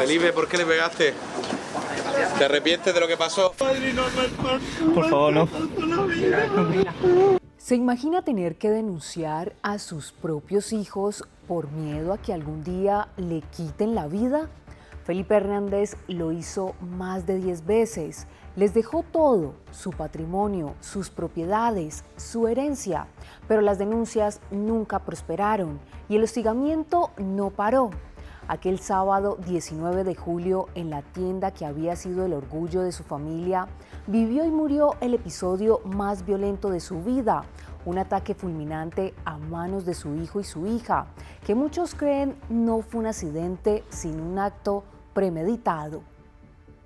Felipe, ¿por qué le pegaste? ¿Te arrepientes de lo que pasó? Por favor, no. ¿Se imagina tener que denunciar a sus propios hijos por miedo a que algún día le quiten la vida? Felipe Hernández lo hizo más de 10 veces. Les dejó todo, su patrimonio, sus propiedades, su herencia, pero las denuncias nunca prosperaron y el hostigamiento no paró. Aquel sábado 19 de julio, en la tienda que había sido el orgullo de su familia, vivió y murió el episodio más violento de su vida, un ataque fulminante a manos de su hijo y su hija, que muchos creen no fue un accidente, sino un acto premeditado.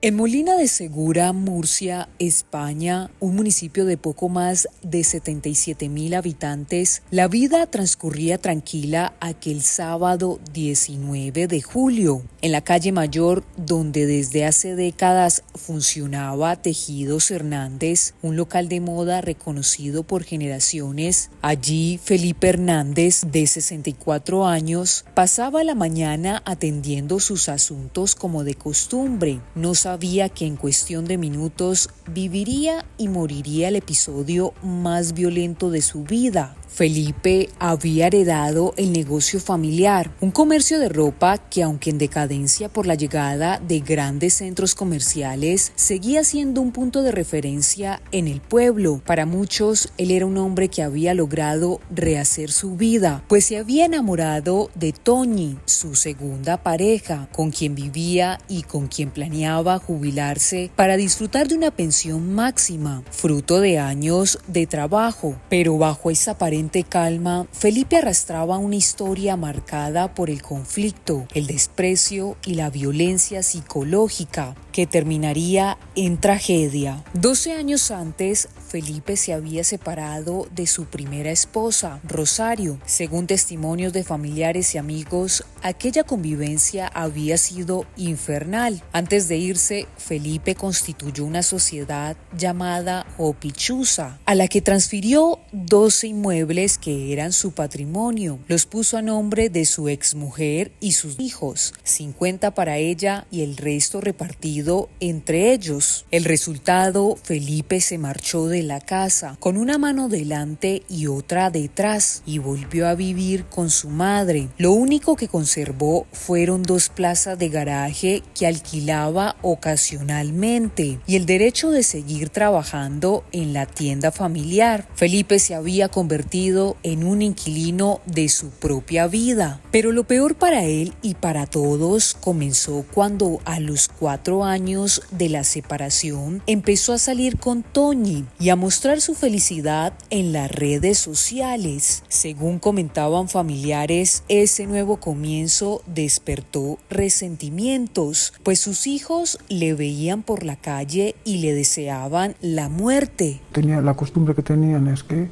En Molina de Segura, Murcia, España, un municipio de poco más de 77.000 habitantes, la vida transcurría tranquila aquel sábado 19 de julio. En la calle Mayor, donde desde hace décadas funcionaba Tejidos Hernández, un local de moda reconocido por generaciones, allí Felipe Hernández, de 64 años, pasaba la mañana atendiendo sus asuntos como de costumbre. No sabía que en cuestión de minutos viviría y moriría el episodio más violento de su vida. Felipe había heredado el negocio familiar, un comercio de ropa que, aunque en decadencia por la llegada de grandes centros comerciales, seguía siendo un punto de referencia en el pueblo. Para muchos, él era un hombre que había logrado rehacer su vida, pues se había enamorado de Toñi, su segunda pareja, con quien vivía y con quien planeaba jubilarse para disfrutar de una pensión máxima, fruto de años de trabajo. Pero bajo esa aparente calma, Felipe arrastraba una historia marcada por el conflicto, el desprecio y la violencia psicológica, que terminaría en tragedia. 12 años antes, Felipe se había separado de su primera esposa, Rosario. Según testimonios de familiares y amigos, aquella convivencia había sido infernal. Antes de irse, Felipe constituyó una sociedad llamada Hopichusa, a la que transfirió 12 inmuebles que eran su patrimonio. Los puso a nombre de su exmujer y sus hijos, 50 para ella y el resto repartido entre ellos. El resultado, Felipe se marchó de la casa con una mano delante y otra detrás y volvió a vivir con su madre. Lo único que conservó fueron 2 plazas de garaje que alquilaba ocasionalmente y el derecho de seguir trabajando en la tienda familiar. Felipe se había convertido en un inquilino de su propia vida. Pero lo peor para él y para todos comenzó cuando a los 4 años de la separación empezó a salir con Toñi y a mostrar su felicidad en las redes sociales. Según comentaban familiares, ese nuevo comienzo despertó resentimientos, pues sus hijos le veían por la calle y le deseaban la muerte. La costumbre que tenían es que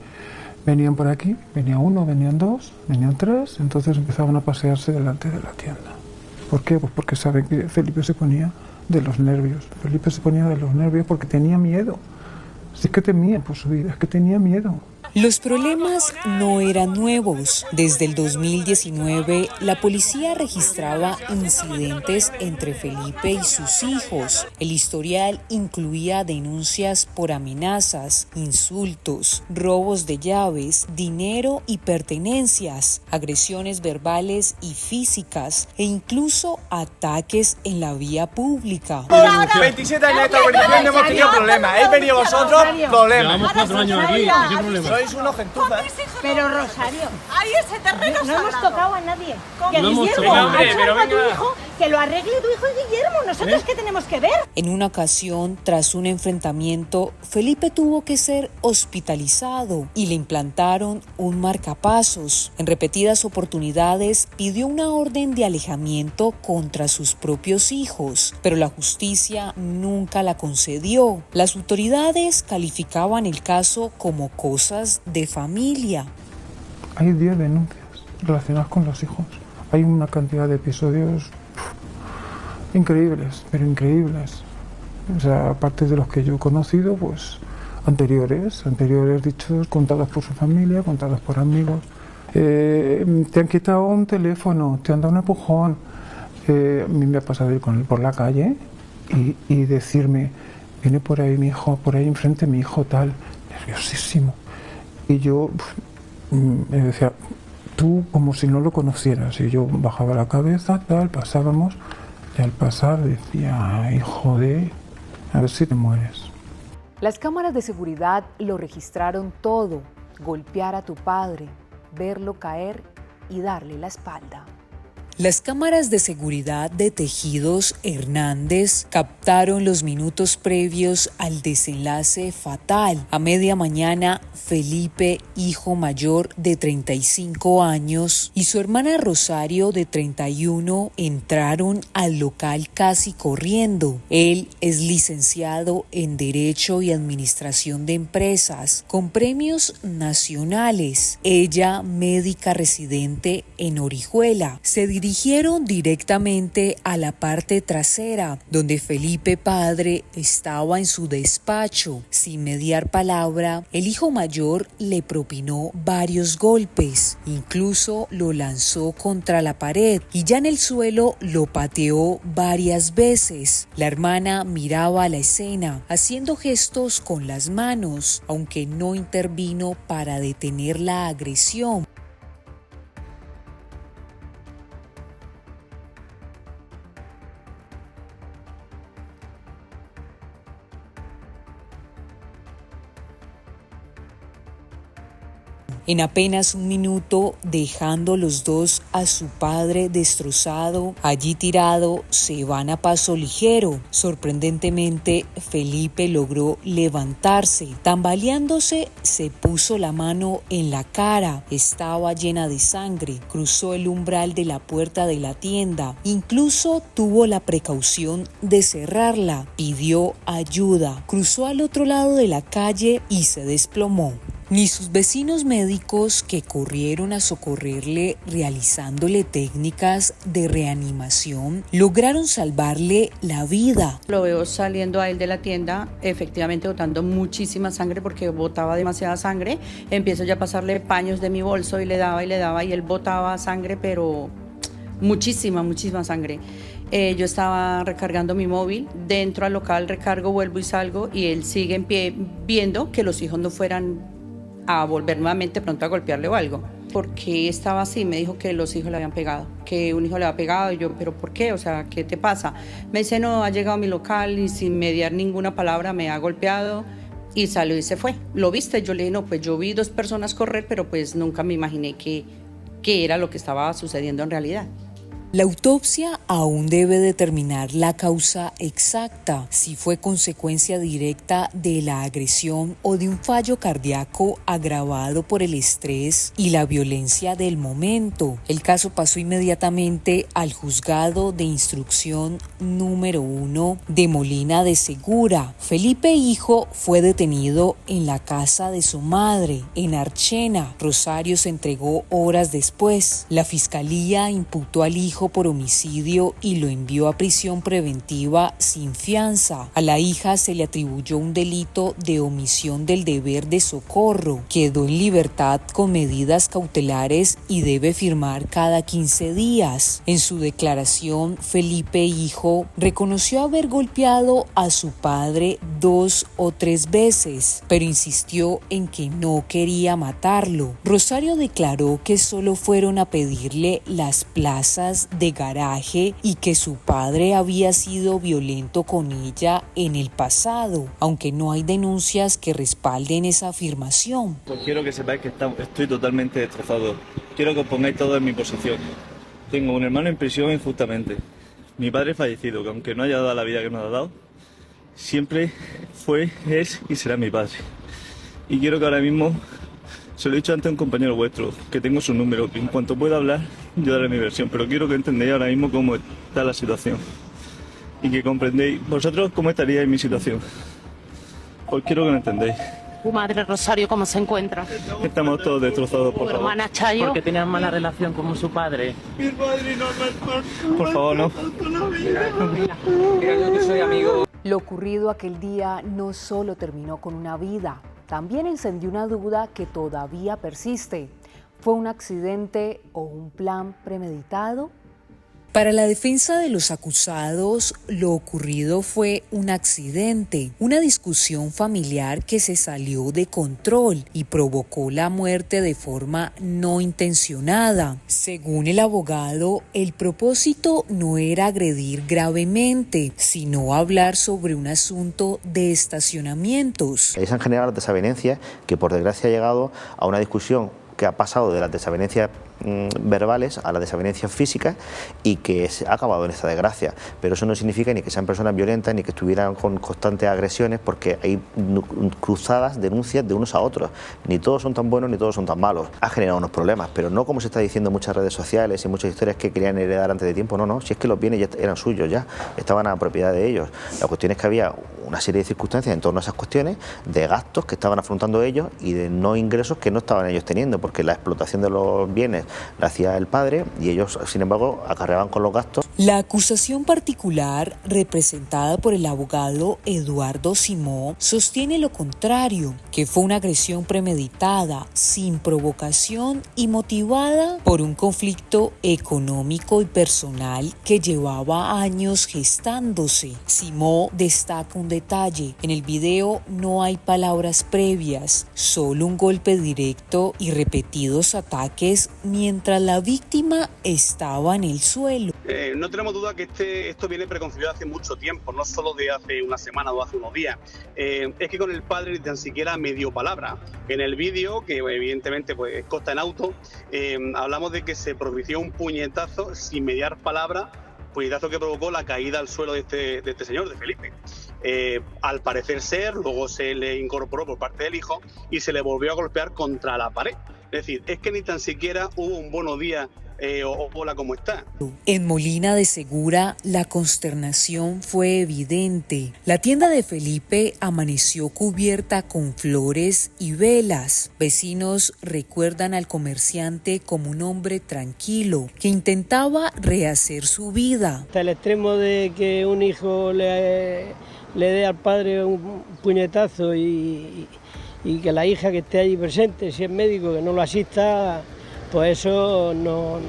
venían por aquí, venía uno, venían 2, venían 3, entonces empezaban a pasearse delante de la tienda. ¿Por qué? Pues porque saben que Felipe se ponía de los nervios. Felipe se ponía de los nervios porque tenía miedo. Sí que temía por su vida, es que tenía miedo. Los problemas no eran nuevos. Desde el 2019, la policía registraba incidentes entre Felipe y sus hijos. El historial incluía denuncias por amenazas, insultos, robos de llaves, dinero y pertenencias, agresiones verbales y físicas e incluso ataques en la vía pública. 27 años de esta organización no hemos tenido problemas. Él venía vosotros, problemas. Llevamos 4 años aquí, ¿qué problema? Sois unos gentuzas. Pero Rosario, ¡ay, ese terreno no hemos sagrado! tocado a nadie. ¿Cómo? Que No hemos Guillermo, tocado, ha hecho pero algo a tu venga. hijo, que lo arregle tu hijo y Guillermo. ¿Nosotros qué tenemos que ver? En una ocasión, tras un enfrentamiento, Felipe tuvo que ser hospitalizado y le implantaron un marcapasos. En repetidas oportunidades pidió una orden de alejamiento contra sus propios hijos, pero la justicia nunca la concedió. Las autoridades calificaban el caso como cosas de familia. Hay 10 denuncias relacionadas con los hijos. Hay una cantidad de episodios increíbles, pero increíbles. O sea, aparte de los que yo he conocido, pues anteriores dichos, contados por su familia, contados por amigos. Te han quitado un teléfono, te han dado un empujón, a mí me ha pasado ir con él por la calle y decirme, viene por ahí mi hijo, por ahí enfrente mi hijo tal, nerviosísimo. Y yo me decía, tú como si no lo conocieras. Y yo bajaba la cabeza, tal, pasábamos, y al pasar decía, ay, joder, a ver si te mueres. Las cámaras de seguridad lo registraron todo: golpear a tu padre, verlo caer y darle la espalda. Las cámaras de seguridad de Tejidos Hernández captaron los minutos previos al desenlace fatal. A media mañana, Felipe, hijo mayor de 35 años, y su hermana Rosario, de 31, entraron al local casi corriendo. Él es licenciado en Derecho y Administración de Empresas, con premios nacionales. Ella, médica residente en Orihuela. Se dirigieron directamente a la parte trasera, donde Felipe padre estaba en su despacho. Sin mediar palabra, el hijo mayor le propinó varios golpes, incluso lo lanzó contra la pared y ya en el suelo lo pateó varias veces. La hermana miraba la escena, haciendo gestos con las manos, aunque no intervino para detener la agresión. En apenas un minuto, dejando los dos a su padre destrozado, allí tirado, se van a paso ligero. Sorprendentemente, Felipe logró levantarse. Tambaleándose, se puso la mano en la cara. Estaba llena de sangre. Cruzó el umbral de la puerta de la tienda. Incluso tuvo la precaución de cerrarla. Pidió ayuda. Cruzó al otro lado de la calle y se desplomó. Ni sus vecinos médicos, que corrieron a socorrerle realizándole técnicas de reanimación, lograron salvarle la vida. Lo veo saliendo a él de la tienda, efectivamente botando muchísima sangre porque botaba demasiada sangre. Empiezo ya a pasarle paños de mi bolso y le daba y él botaba sangre, pero muchísima sangre. Yo estaba recargando mi móvil, dentro al local recargo, vuelvo y salgo y él sigue en pie viendo que los hijos no fueran a volver nuevamente pronto a golpearle o algo. ¿Por qué estaba así? Me dijo que los hijos le habían pegado, que un hijo le había pegado. Y yo, ¿pero por qué? O sea, ¿qué te pasa? Me dice, no, ha llegado a mi local y sin mediar ninguna palabra me ha golpeado y salió y se fue. ¿Lo viste? Yo le dije, no, pues yo vi 2 personas correr, pero pues nunca me imaginé que era lo que estaba sucediendo en realidad. La autopsia aún debe determinar la causa exacta, si fue consecuencia directa de la agresión o de un fallo cardíaco agravado por el estrés y la violencia del momento. El caso pasó inmediatamente al juzgado de instrucción número 1 de Molina de Segura. Felipe hijo fue detenido en la casa de su madre, en Archena. Rosario se entregó horas después. La fiscalía imputó al hijo por homicidio y lo envió a prisión preventiva sin fianza. A la hija se le atribuyó un delito de omisión del deber de socorro. Quedó en libertad con medidas cautelares y debe firmar cada 15 días. En su declaración, Felipe hijo reconoció haber golpeado a su padre 2 o 3 veces, pero insistió en que no quería matarlo. Rosario declaró que solo fueron a pedirle las plazas de garaje y que su padre había sido violento con ella en el pasado, aunque no hay denuncias que respalden esa afirmación. Pues quiero que sepáis que estoy totalmente destrozado. Quiero que os pongáis todos en mi posición. Tengo un hermano en prisión injustamente. Mi padre fallecido, que aunque no haya dado la vida que nos ha dado, siempre fue, es y será mi padre. Y quiero que ahora mismo, se lo he dicho antes a un compañero vuestro, que tengo su número, que en cuanto pueda hablar, yo daré mi versión, pero quiero que entendáis ahora mismo cómo está la situación y que comprendéis vosotros cómo estaríais en mi situación. Pues quiero que lo entendáis. ¿Tu madre Rosario cómo se encuentra? Estamos todos destrozados, por ¿Tu favor. hermana Chayo? Porque tenías mala relación con su padre. Mi padre no me... Por favor, no. Mira, yo que soy amigo. Lo ocurrido aquel día no solo terminó con una vida, también encendió una duda que todavía persiste. ¿Fue un accidente o un plan premeditado? Para la defensa de los acusados, lo ocurrido fue un accidente, una discusión familiar que se salió de control y provocó la muerte de forma no intencionada. Según el abogado, el propósito no era agredir gravemente, sino hablar sobre un asunto de estacionamientos. Ahí se han generado las desavenencias que por desgracia ha llegado a una discusión que ha pasado de las desavenencias verbales a las desavenencias físicas y que se ha acabado en esta desgracia. Pero eso no significa ni que sean personas violentas ni que estuvieran con constantes agresiones, porque hay cruzadas denuncias de unos a otros. Ni todos son tan buenos ni todos son tan malos. Ha generado unos problemas, pero no como se está diciendo en muchas redes sociales y muchas historias que querían heredar antes de tiempo. No, no, si es que los bienes ya eran suyos, ya estaban a propiedad de ellos. La cuestión es que había una serie de circunstancias en torno a esas cuestiones, de gastos que estaban afrontando ellos y de no ingresos que no estaban ellos teniendo, porque la explotación de los bienes la hacía el padre y ellos, sin embargo, acarreaban con los gastos. La acusación particular, representada por el abogado Eduardo Simó, sostiene lo contrario, que fue una agresión premeditada, sin provocación y motivada por un conflicto económico y personal que llevaba años gestándose. Simó destaca un detalle: en el video no hay palabras previas, solo un golpe directo y repetidos ataques mientras la víctima estaba en el suelo. No tenemos duda que esto viene preconcebido hace mucho tiempo, no solo de hace una semana o hace unos días. Es que con el padre ni tan siquiera medio palabra. En el vídeo, que evidentemente pues consta en auto, hablamos de que se propició un puñetazo sin mediar palabra, puñetazo que provocó la caída al suelo de este señor, de Felipe. Al parecer ser, luego se le incorporó por parte del hijo y se le volvió a golpear contra la pared. Es decir, es que ni tan siquiera hubo un buenos días o hola, ¿cómo está? En Molina de Segura, la consternación fue evidente. La tienda de Felipe amaneció cubierta con flores y velas. Vecinos recuerdan al comerciante como un hombre tranquilo que intentaba rehacer su vida. Hasta el extremo de que un hijo le dé al padre un puñetazo y que la hija que esté allí presente, si es médico, que no lo asista, pues eso no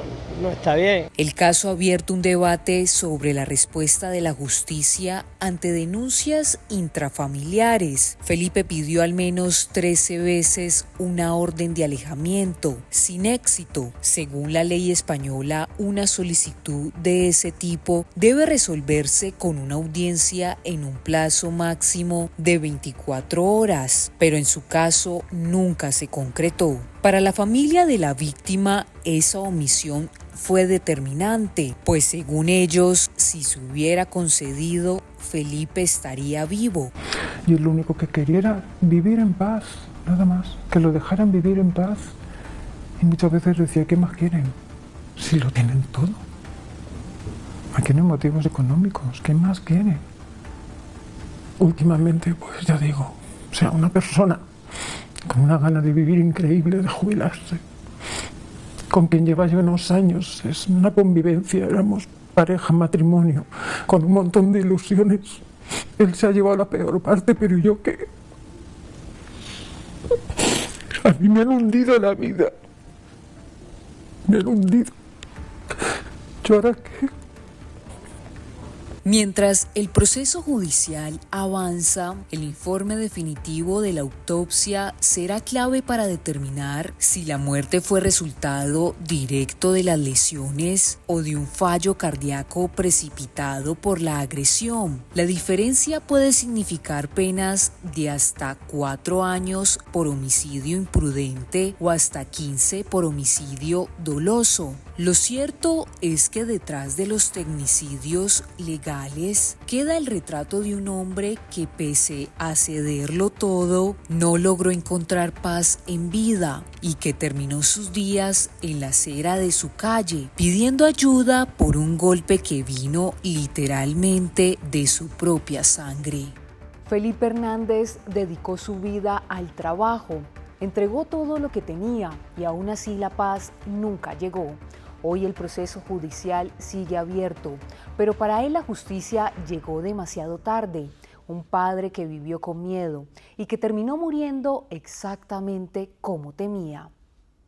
está bien. El caso ha abierto un debate sobre la respuesta de la justicia ante denuncias intrafamiliares. Felipe pidió al menos 13 veces una orden de alejamiento, sin éxito. Según la ley española, una solicitud de ese tipo debe resolverse con una audiencia en un plazo máximo de 24 horas, pero en su caso nunca se concretó. Para la familia de la víctima, esa omisión fue determinante, pues según ellos, si se hubiera concedido, Felipe estaría vivo. Y lo único que quería era vivir en paz, nada más, que lo dejaran vivir en paz. Y muchas veces decía, ¿qué más quieren? Si lo tienen todo. Aquí no hay motivos económicos, ¿qué más quieren? Últimamente, pues ya digo, o sea, una persona con una gana de vivir increíble, de jubilarse, con quien lleva ya unos años, es una convivencia, éramos pareja, matrimonio, con un montón de ilusiones. Él se ha llevado la peor parte, pero yo qué. A mí me han hundido la vida, me han hundido. ¿Yo ahora qué? Mientras el proceso judicial avanza, el informe definitivo de la autopsia será clave para determinar si la muerte fue resultado directo de las lesiones o de un fallo cardíaco precipitado por la agresión. La diferencia puede significar penas de hasta 4 años por homicidio imprudente o hasta 15 por homicidio doloso. Lo cierto es que detrás de los tecnicidios legales queda el retrato de un hombre que, pese a cederlo todo, no logró encontrar paz en vida y que terminó sus días en la acera de su calle, pidiendo ayuda por un golpe que vino literalmente de su propia sangre. Felipe Hernández dedicó su vida al trabajo, entregó todo lo que tenía y aún así la paz nunca llegó. Hoy el proceso judicial sigue abierto, pero para él la justicia llegó demasiado tarde. Un padre que vivió con miedo y que terminó muriendo exactamente como temía.